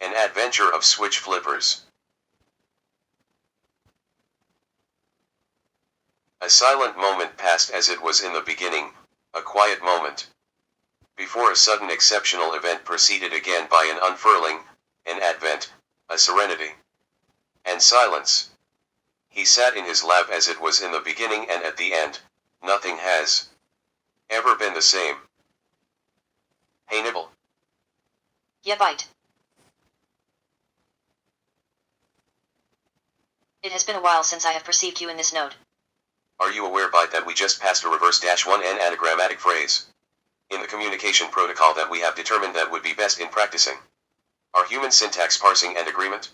An adventure of switch flippers. A silent moment passed as it was in the beginning, a quiet moment. Before a sudden exceptional event proceeded again by an unfurling, an advent, a serenity. And silence. He sat in his lap as it was in the beginning and at the end, nothing has ever been the same. Hey Nibble. Yeah, Bite. It has been a while since I have perceived you in this node. Are you aware, Bite, that we just passed a reverse-1n anagrammatic phrase in the communication protocol that we have determined that would be best in practicing our human syntax parsing and agreement?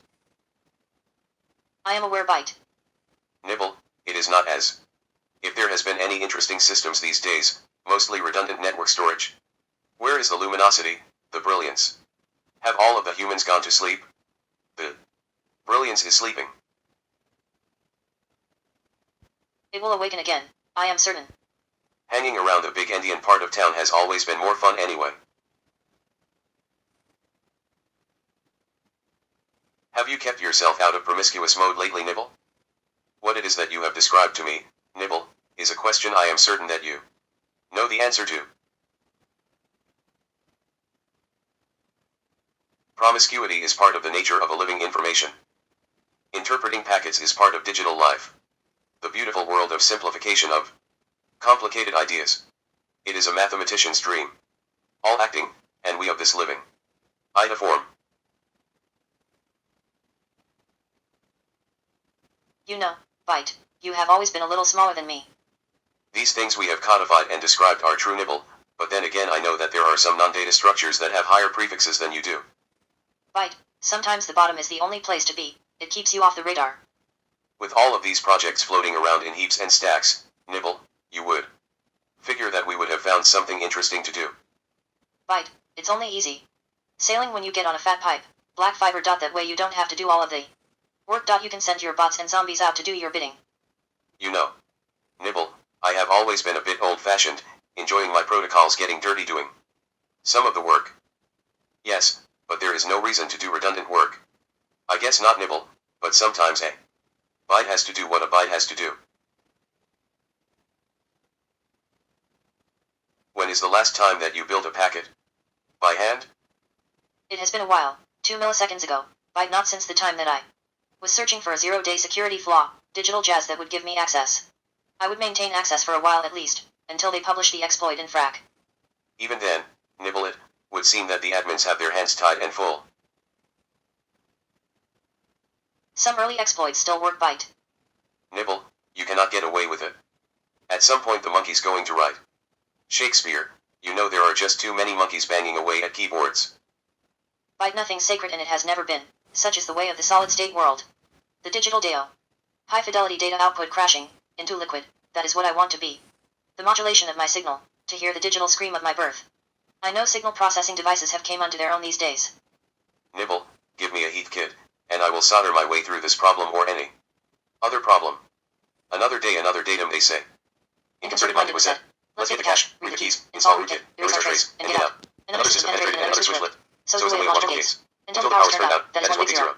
I am aware, Bite. Nibble, it is not as if there has been any interesting systems these days, mostly redundant network storage. Where is the luminosity, the brilliance? Have all of the humans gone to sleep? The brilliance is sleeping. It will awaken again, I am certain. Hanging around the big Indian part of town has always been more fun anyway. Have you kept yourself out of promiscuous mode lately, Nibble? What it is that you have described to me, Nibble, is a question I am certain that you know the answer to. Promiscuity is part of the nature of a living information. Interpreting packets is part of digital life. The beautiful world of simplification of complicated ideas. It is a mathematician's dream. All acting, and we of this living. Ida form. You know, Bite, you have always been a little smaller than me. These things we have codified and described are true, Nibble, but then again I know that there are some non-data structures that have higher prefixes than you do. Bite, sometimes the bottom is the only place to be, it keeps you off the radar. With all of these projects floating around in heaps and stacks, Nibble, you would figure that we would have found something interesting to do. Bite, it's only easy. Sailing when you get on a fat pipe, black fiber. That way you don't have to do all of the work. You can send your bots and zombies out to do your bidding. You know, Nibble, I have always been a bit old-fashioned, enjoying my protocols getting dirty doing some of the work. Yes, but there is no reason to do redundant work. I guess not, Nibble, but sometimes a byte has to do what a byte has to do. When is the last time that you built a packet? By hand? It has been a while, 2 milliseconds ago, Bite, not since the time that I was searching for a zero-day security flaw, digital jazz that would give me access. I would maintain access for a while at least, until they publish the exploit in frac. Even then, Nibble, it would seem that the admins have their hands tied and full. Some early exploits still work, Bite. Nibble, you cannot get away with it. At some point the monkey's going to write Shakespeare. You know there are just too many monkeys banging away at keyboards. Bite, nothing's sacred and it has never been. Such is the way of the solid-state world. The digital DAO. High-fidelity data output crashing into liquid, that is what I want to be. The modulation of my signal, to hear the digital scream of my birth. I know signal processing devices have came unto their own these days. Nibble, give me a heat kit, and I will solder my way through this problem or any other problem. Another day, another datum, they say. Inconcerted minded was said. Let's get the cache, read the keys, install rootkit, erase our trace, and get out. Another system penetrated and another switch lit. So is the way of logical gates. Until the power's turned out, that is 1 big 0.